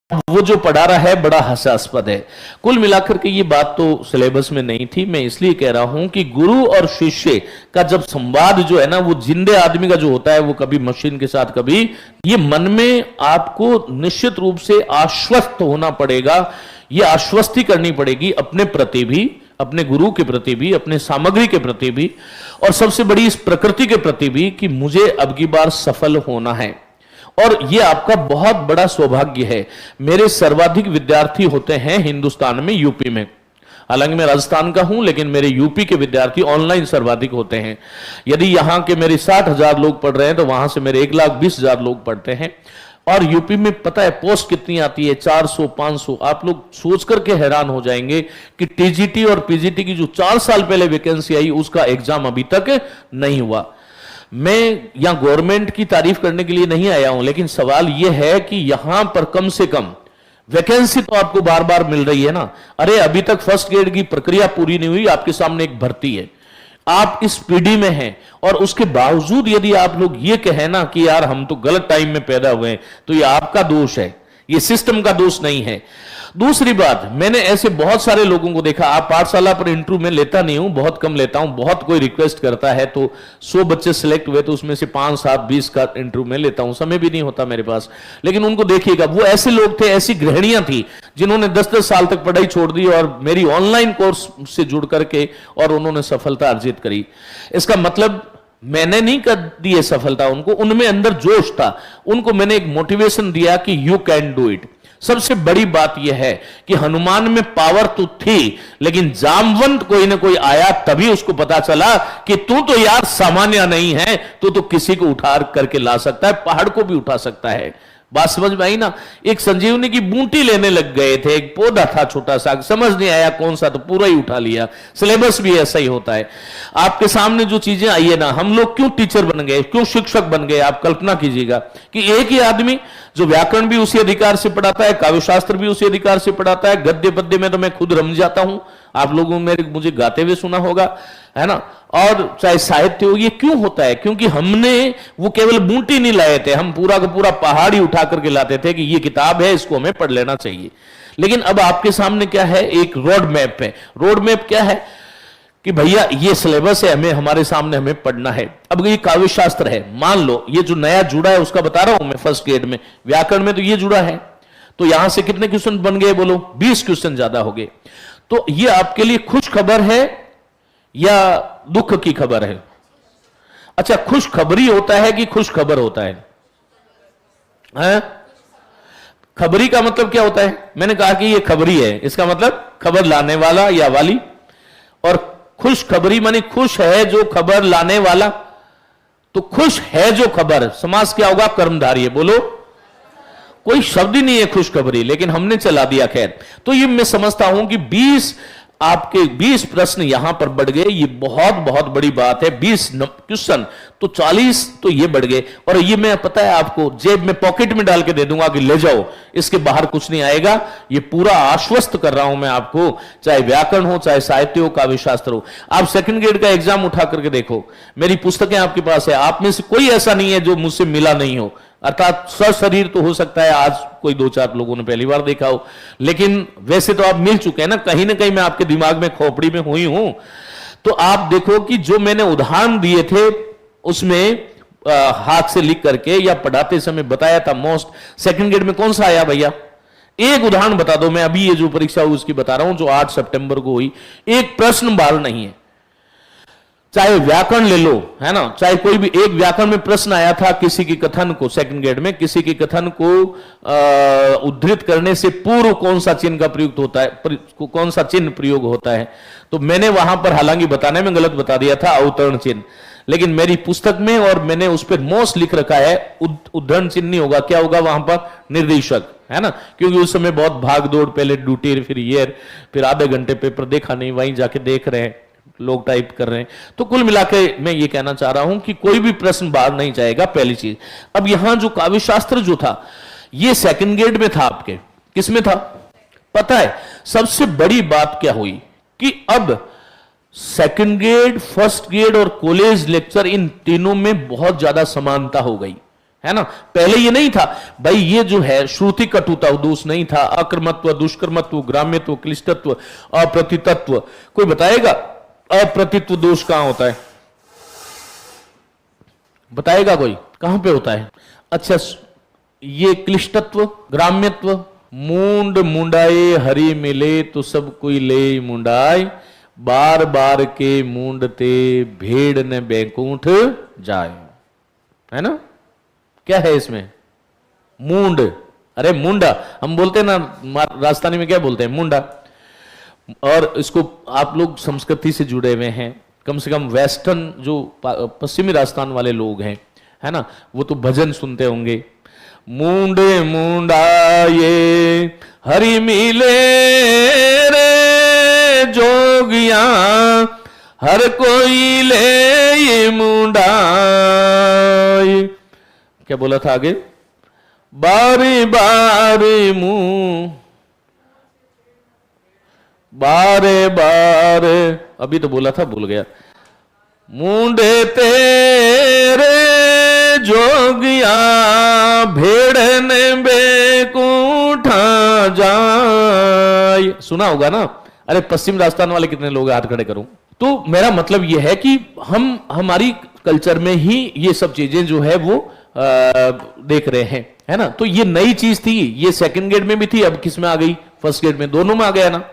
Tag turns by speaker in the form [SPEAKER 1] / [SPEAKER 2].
[SPEAKER 1] वो जो पढ़ा रहा है बड़ा हास्यास्पद है। कुल मिलाकर के ये बात तो सिलेबस में नहीं थी। मैं इसलिए कह रहा हूं कि गुरु और शिष्य का जब संवाद जो है ना, वो जिंदे आदमी का जो होता है, वो कभी मशीन के साथ, कभी ये मन में आपको निश्चित रूप से आश्वस्त होना पड़ेगा। ये आश्वस्ति करनी पड़ेगी अपने प्रति भी, अपने गुरु के प्रति भी, अपने सामग्री के प्रति भी, और सबसे बड़ी इस प्रकृति के प्रति भी, कि मुझे अब की बार सफल होना है। और यह आपका बहुत बड़ा सौभाग्य है। मेरे सर्वाधिक विद्यार्थी होते हैं हिंदुस्तान में, यूपी में। हालांकि मैं राजस्थान का हूं, लेकिन मेरे यूपी के विद्यार्थी ऑनलाइन सर्वाधिक होते हैं। यदि यहां के मेरे 60,000 लोग पढ़ रहे हैं, तो वहां से मेरे 1,20,000 लोग पढ़ते हैं। और यूपी में पता है पोस्ट कितनी आती है? 400, 500। आप लोग सोच करके हैरान हो जाएंगे कि टीजीटी और पीजीटी की जो 4 साल पहले वैकेंसी आई, उसका एग्जाम अभी तक नहीं हुआ। मैं यहां गवर्नमेंट की तारीफ करने के लिए नहीं आया हूं, लेकिन सवाल यह है कि यहां पर कम से कम वैकेंसी तो आपको बार बार मिल रही है ना। अरे अभी तक फर्स्ट ग्रेड की प्रक्रिया पूरी नहीं हुई, आपके सामने एक भर्ती है, आप इस पीढ़ी में हैं, और उसके बावजूद यदि आप लोग ये कहें ना कि यार हम तो गलत टाइम में पैदा हुए हैं, तो ये आपका दोष है, ये सिस्टम का दोष नहीं है। दूसरी बात, मैंने ऐसे बहुत सारे लोगों को देखा। आप पाठशाला पर इंटरव्यू में लेता नहीं हूं, बहुत कम लेता हूं। बहुत कोई रिक्वेस्ट करता है तो 100 बच्चे सिलेक्ट हुए, तो उसमें से 5, 7, 20 का इंटरव्यू में लेता हूं। समय भी नहीं होता मेरे पास। लेकिन उनको देखिएगा, वो ऐसे लोग थे, ऐसी गृहिणियां थी जिन्होंने 10-10 साल तक पढ़ाई छोड़ दी और मेरी ऑनलाइन कोर्स से जुड़ करके और उन्होंने सफलता अर्जित करी। इसका मतलब मैंने नहीं कर दी है सफलता उनको, उनमें अंदर जोश था। उनको मैंने एक मोटिवेशन दिया कि यू कैन डू इट। सबसे बड़ी बात यह है कि हनुमान में पावर तो थी, लेकिन जामवंत कोई ना कोई आया, तभी उसको पता चला कि तू तो यार सामान्य नहीं है, तू तो किसी को उठा करके ला सकता है, पहाड़ को भी उठा सकता है। बात समझ में आई ना? एक संजीवनी की बूटी लेने लग गए थे, एक पौधा था छोटा सा, समझ नहीं आया कौन सा, तो पूरा ही उठा लिया। सिलेबस भी ऐसा ही होता है। आपके सामने जो चीजें आई है ना, हम लोग क्यों टीचर बन गए, क्यों शिक्षक बन गए? आप कल्पना कीजिएगा कि एक ही आदमी जो व्याकरण भी उसी अधिकार से पढ़ाता है, काव्यशास्त्र भी उसी अधिकार से पढ़ाता है, गद्य पद्य में तो मैं खुद रम जाता हूं, आप लोगों ने मुझे गाते हुए सुना होगा, है ना, और चाहे साहित्य हो। ये क्यों होता है? क्योंकि हमने वो केवल बूटी नहीं लाए थे, हम पूरा का पूरा पहाड़ ही उठा करके लाते थे कि ये किताब है, इसको हमें पढ़ लेना चाहिए। लेकिन अब आपके सामने क्या है? एक रोड मैप है। रोड मैप क्या है कि भैया ये सिलेबस है, हमें हमारे सामने हमें पढ़ना है। अब ये काव्य शास्त्र है, मान लो ये जो नया जुड़ा है उसका बता रहा हूं मैं, फर्स्ट ग्रेड में व्याकरण में तो ये जुड़ा है, तो यहां से कितने क्वेश्चन बन गए बोलो? 20 क्वेश्चन ज्यादा हो गए। तो ये आपके लिए खुश खबर है या दुख की खबर है? अच्छा, खुश खबरी होता है कि खुश खबर होता है? खबरी का मतलब क्या होता है? मैंने कहा कि ये खबरी है, इसका मतलब खबर लाने वाला या वाली। और खुश खबरी मानी खुश है जो खबर लाने वाला। तो खुश है जो खबर, समास क्या होगा? कर्मधारी है। बोलो, कोई शब्द ही नहीं है खुशखबरी, लेकिन हमने चला दिया। खैर, तो ये मैं समझता हूं कि 20 प्रश्न यहां पर बढ़ गए। ये बहुत बहुत बड़ी बात है। 20 क्वेश्चन तो 40 तो ये बढ़ गए। और ये मैं पता है आपको जेब में पॉकेट में डाल के दे दूंगा कि ले जाओ, इसके बाहर कुछ नहीं आएगा। ये पूरा आश्वस्त कर रहा हूं मैं आपको, चाहे व्याकरण हो, चाहे साहित्य हो, काव्य शास्त्र हो। आप सेकंड ग्रेड का एग्जाम उठा करके देखो, मेरी पुस्तकें आपके पास है। आप में से कोई ऐसा नहीं है जो मुझसे मिला नहीं हो। अर्थात सशरीर तो हो सकता है आज कोई 2-4 लोगों ने पहली बार देखा हो, लेकिन वैसे तो आप मिल चुके हैं ना कहीं मैं आपके दिमाग में, खोपड़ी में हुई हूं। तो आप देखो कि जो मैंने उदाहरण दिए थे उसमें हाथ से लिख करके या पढ़ाते समय बताया था, मोस्ट सेकंड ग्रेड में कौन सा आया भैया? एक उदाहरण बता दो। मैं अभी ये जो परीक्षा हुई उसकी बता रहा हूं, जो 8 सितंबर को हुई। एक प्रश्न बाल नहीं है। चाहे व्याकरण ले लो, है ना, चाहे कोई भी एक व्याकरण में प्रश्न आया था किसी के कथन को, सेकंड ग्रेड में किसी के कथन को उद्धृत करने से पूर्व कौन सा चिन्ह का प्रयुक्त होता है, कौन सा चिन्ह प्रयोग होता है। तो मैंने वहां पर हालांकि बताने में गलत बता दिया था, अवतरण चिन्ह, लेकिन मेरी पुस्तक में और मैंने उस पर मोस्ट लिख रखा है उद्धरण चिन्ह नहीं होगा। क्या होगा वहां पर? निर्देशक, है ना, क्योंकि उस समय बहुत भाग दौड़, पहले ड्यूटी, फिर ईयर, फिर आधे घंटे पेपर देखा नहीं, वहीं जाके देख रहे हैं, लोग टाइप कर रहे हैं। तो कुल मिलाकर मैं ये कहना चाह रहा हूं कि कोई भी प्रश्न बाहर नहीं जाएगा, पहली चीज। अब यहां जो काव्य शास्त्र जो था, ये सेकंड ग्रेड में था आपके, किसमें था पता है? सबसे बड़ी बात क्या हुई कि अब सेकंड ग्रेड, फर्स्ट ग्रेड और कॉलेज लेक्चर, इन तीनों में बहुत ज्यादा समानता हो गई। है ना। पहले ये नहीं था भाई, ये जो है श्रुति कटुता दोष नहीं था, अकर्मत्व, दुष्कर्मत्व, ग्राम्यत्व, क्लिष्टत्व, अप्रतितत्व। कोई बताएगा अप्रतित्व दोष कहां होता है? बताएगा कोई, कहां पे होता है? अच्छा, ये क्लिष्टत्व, ग्राम्यत्व, मूंड मुंडाए हरि मिले तो सब कोई ले मुंडाए, बार बार के मूंडते भेड़ ने बैकुंठ जाए, है ना। क्या है इसमें? मूंड, अरे मुंडा हम बोलते हैं ना, राजस्थानी में क्या बोलते हैं? मुंडा। और इसको आप लोग संस्कृति से जुड़े हुए हैं, कम से कम वेस्टर्न जो पश्चिमी राजस्थान वाले लोग हैं, है ना, वो तो भजन सुनते होंगे। मुंडे मुंडाए हरि मिले रे जोगिया, हर कोई ले ये मुंडाए। क्या बोला था आगे? बारी बारी मुंह, बारे बारे, अभी तो बोला था, भूल गया। मुंडे तेरे जोगिया, भेड़ ने बेकूठा जाए। सुना होगा ना। अरे पश्चिम राजस्थान वाले कितने लोग हाथ खड़े करूं। तो मेरा मतलब यह है कि हम हमारी कल्चर में ही ये सब चीजें जो है वो देख रहे हैं, है ना। तो ये नई चीज थी, ये सेकंड ग्रेड में भी थी, अब किस में आ गई? फर्स्ट ग्रेड में, दोनों में आ गया ना।